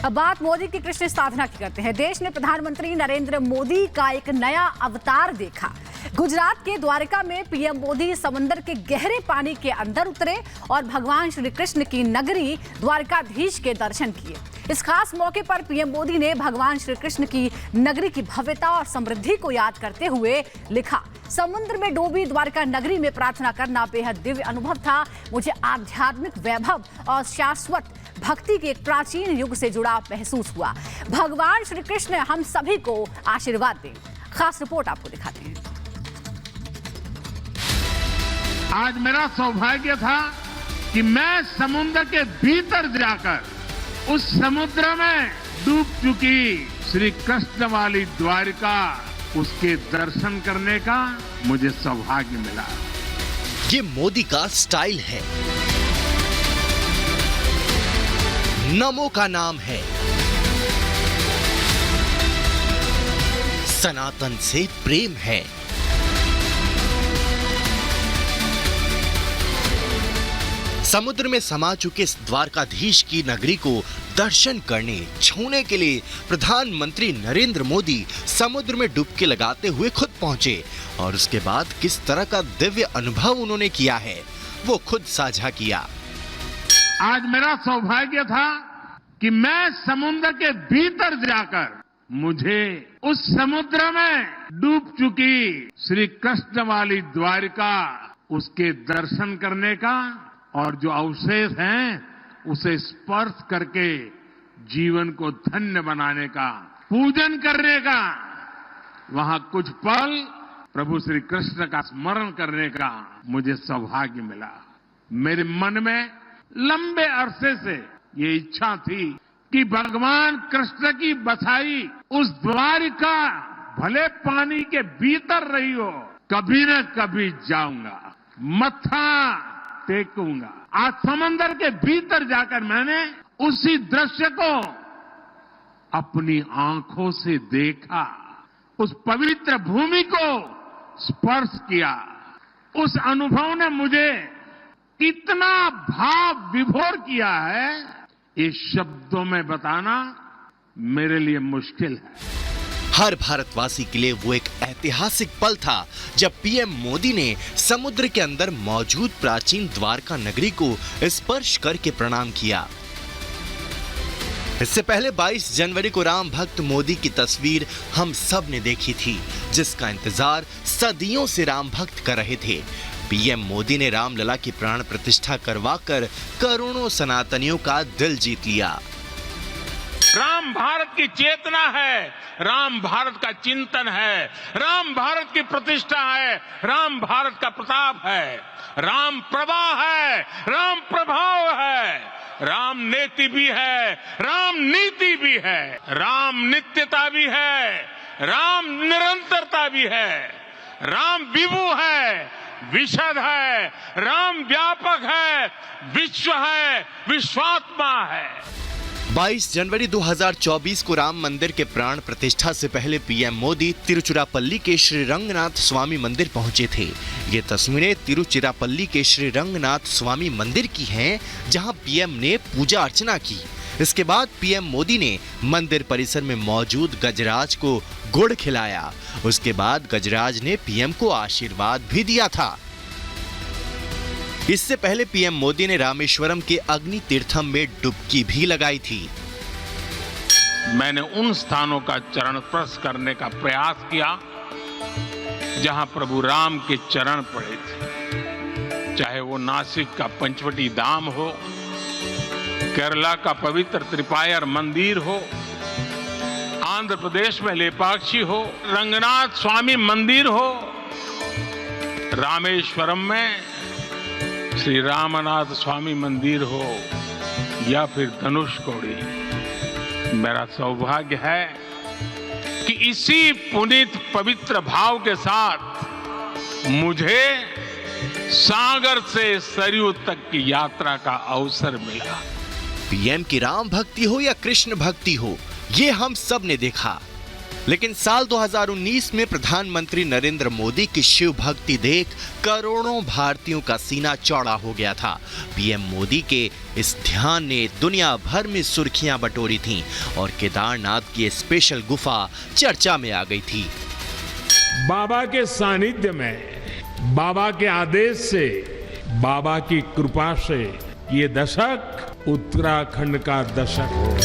अब बात मोदी की कृष्ण साधना की करते हैं। देश ने प्रधानमंत्री नरेंद्र मोदी का एक नया अवतार देखा। गुजरात के द्वारका में पीएम मोदी समंदर के गहरे पानी के अंदर उतरे और भगवान श्री कृष्ण की नगरी द्वारकाधीश के दर्शन किए। इस खास मौके पर पीएम मोदी ने भगवान श्री कृष्ण की नगरी की भव्यता और समृद्धि को याद करते हुए लिखा, समुद्र में डूबी द्वारका नगरी में प्रार्थना करना बेहद दिव्य अनुभव था। मुझे आध्यात्मिक वैभव और शाश्वत भक्ति के एक प्राचीन युग से जुड़ाव महसूस हुआ। भगवान श्री कृष्ण हम सभी को आशीर्वाद दें। खास रिपोर्ट आपको दिखाते हैं। आज मेरा सौभाग्य था कि मैं समुद्र के भीतर जाकर उस समुद्र में डूब चुकी श्री कृष्ण वाली द्वारिका, उसके दर्शन करने का मुझे सौभाग्य मिला। ये मोदी का स्टाइल है, नमो का नाम है, सनातन से प्रेम है। समुद्र में समा चुके इस द्वारकाधीश की नगरी को दर्शन करने, छूने के लिए प्रधानमंत्री नरेंद्र मोदी समुद्र में डुबकी लगाते हुए खुद पहुंचे और उसके बाद किस तरह का दिव्य अनुभव उन्होंने किया है वो खुद साझा किया। आज मेरा सौभाग्य था कि मैं समुद्र के भीतर जाकर मुझे उस समुद्र में डूब चुकी श्री कृष्ण वाली द्वारिका, उसके दर्शन करने का और जो अवशेष हैं उसे स्पर्श करके जीवन को धन्य बनाने का, पूजन करने का, वहां कुछ पल प्रभु श्री कृष्ण का स्मरण करने का मुझे सौभाग्य मिला। मेरे मन में लंबे अरसे से ये इच्छा थी कि भगवान कृष्ण की बसाई उस द्वारिका भले पानी के भीतर रही हो, कभी न कभी जाऊंगा, मत्था टेकूंगा। आज समंदर के भीतर जाकर मैंने उसी दृश्य को अपनी आंखों से देखा, उस पवित्र भूमि को स्पर्श किया। उस अनुभव ने मुझे इतना भाव विभोर किया है, ये शब्दों में बताना मेरे लिए मुश्किल है। हर भारतवासी के लिए वो एक ऐतिहासिक पल था जब पीएम मोदी ने समुद्र के अंदर मौजूद प्राचीन द्वारका नगरी को स्पर्श करके प्रणाम किया। इससे पहले 22 जनवरी को राम भक्त मोदी की तस्वीर हम सब ने देखी थी, जिसका इंतजार सदियों से राम भक्त कर रहे थे। पीएम मोदी ने रामलला की प्राण प्रतिष्ठा करवाकर करोड़ों सनातनियों का दिल जीत लिया। राम भारत की चेतना है, राम भारत का चिंतन है, राम भारत की प्रतिष्ठा है, राम भारत का प्रताप है, राम प्रवाह है, राम प्रभाव है, राम नेति भी है, राम नीति भी है, राम नित्यता भी है, राम निरंतरता भी है, राम विभु है, विशद है, राम व्यापक है, विश्व है, विश्वात्मा है। 22 जनवरी 2024 को राम मंदिर के प्राण प्रतिष्ठा से पहले पीएम मोदी तिरुचिरापल्ली के श्री रंगनाथ स्वामी मंदिर पहुंचे थे। ये तस्वीरें तिरुचिरापल्ली के श्री रंगनाथ स्वामी मंदिर की हैं, जहां पीएम ने पूजा अर्चना की। इसके बाद पीएम मोदी ने मंदिर परिसर में मौजूद गजराज को गुड़ खिलाया। उसके बाद गजराज ने पीएम को आशीर्वाद भी दिया था। इससे पहले पीएम मोदी ने रामेश्वरम के अग्नि तीर्थम में डुबकी भी लगाई थी। मैंने उन स्थानों का चरण स्पर्श करने का प्रयास किया जहां प्रभु राम के चरण पड़े थे, चाहे वो नासिक का पंचवटी धाम हो, केरला का पवित्र त्रिपायर मंदिर हो, आंध्र प्रदेश में लेपाक्षी हो, रंगनाथ स्वामी मंदिर हो, रामेश्वरम में श्री रामनाथ स्वामी मंदिर हो या फिर धनुषकोडी। मेरा सौभाग्य है कि इसी पुनीत पवित्र भाव के साथ मुझे सागर से सरयू तक की यात्रा का अवसर मिला। पीएम की राम भक्ति हो या कृष्ण भक्ति हो, ये हम सब ने देखा। लेकिन साल 2019 में प्रधानमंत्री नरेंद्र मोदी की शिव भक्ति देख करोड़ों भारतीयों का सीना चौड़ा हो गया था। पीएम मोदी के इस ध्यान ने दुनिया भर में सुर्खियां बटोरी थीं और केदारनाथ की स्पेशल गुफा चर्चा में आ गई थी। बाबा के सानिध्य में, बाबा के आदेश से, बाबा की कृपा से ये दशक उत्तराखंड का दशक हो।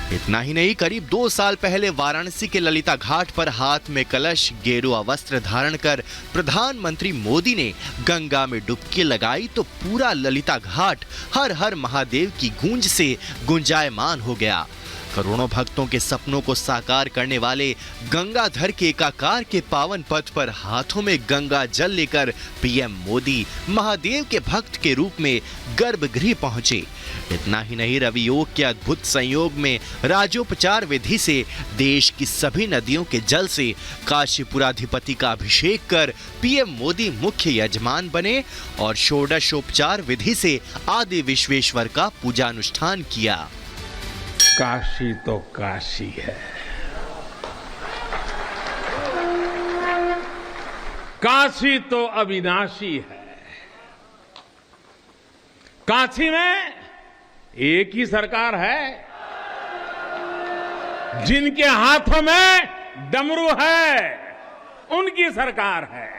इतना ही नहीं, करीब 2 साल पहले वाराणसी के ललिता घाट पर हाथ में कलश, गेरुआ वस्त्र धारण कर प्रधानमंत्री मोदी ने गंगा में डुबकी लगाई तो पूरा ललिता घाट हर हर महादेव की गूंज से गुंजायमान हो गया। करोड़ों भक्तों के सपनों को साकार करने वाले गंगाधर के एकाकार के पावन पथ पर हाथों में गंगा जल लेकर पीएम मोदी महादेव के भक्त के रूप में गर्भगृह पहुंचे। इतना ही नहीं, रवि योग के अद्भुत संयोग में राजोपचार विधि से देश की सभी नदियों के जल से काशीपुराधिपति का अभिषेक कर पीएम मोदी मुख्य यजमान बने और षोडशोपचार विधि से आदि विश्वेश्वर का पूजानुष्ठान किया। काशी तो काशी है, काशी तो अविनाशी है। काशी में एक ही सरकार है, जिनके हाथों में डमरू है, उनकी सरकार है।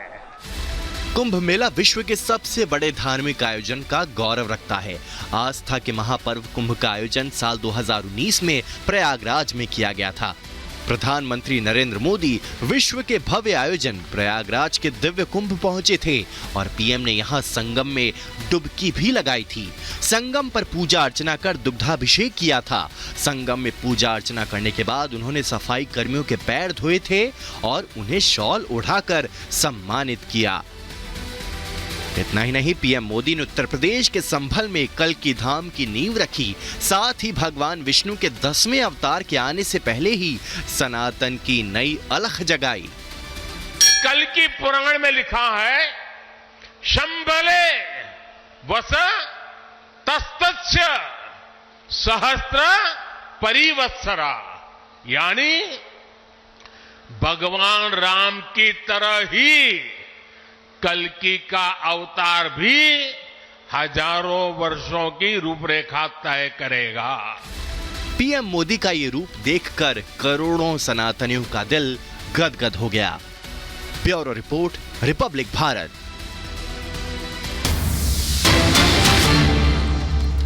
कुंभ मेला विश्व के सबसे बड़े धार्मिक आयोजन का गौरव रखता है। आस्था के महापर्व कुंभ का आयोजन साल 2019 में प्रयागराज में किया गया था। प्रधानमंत्री नरेंद्र मोदी विश्व के भव्य आयोजन प्रयागराज के दिव्य कुंभ पहुंचे थे और पीएम ने यहां संगम में डुबकी भी लगाई थी। संगम पर पूजा अर्चना कर दुग्धाभिषेक किया था। संगम में पूजा अर्चना करने के बाद उन्होंने सफाई कर्मियों के पैर धोए थे और उन्हें शॉल ओढ़ाकर सम्मानित किया। इतना ही नहीं, पीएम मोदी ने उत्तर प्रदेश के संभल में कल्की धाम की नींव रखी। साथ ही भगवान विष्णु के 10वें अवतार के आने से पहले ही सनातन की नई अलख जगाई। कल्की पुराण में लिखा है, शंभले वस तस्तस्य सहस्त्र परिवत्सरा, यानी भगवान राम की तरह ही कल्की का अवतार भी हजारों वर्षों की रूपरेखा तय करेगा। पीएम मोदी का ये रूप देखकर करोड़ों सनातनियों का दिल गदगद हो गया। Bureau report, Republic Bharat.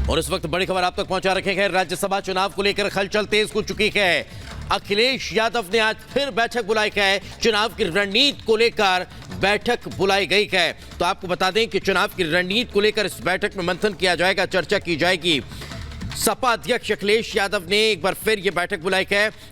और इस वक्त बड़ी खबर आप तक पहुंचा रखे हैं। राज्यसभा चुनाव को लेकर हलचल तेज हो चुकी है। अखिलेश यादव ने आज फिर बैठक बुलाई है। चुनाव की रणनीति को लेकर बैठक बुलाई गई है। तो आपको बता दें कि चुनाव की रणनीति को लेकर इस बैठक में मंथन किया जाएगा, चर्चा की जाएगी। सपा अध्यक्ष अखिलेश यादव ने एक बार फिर यह बैठक बुलाई है।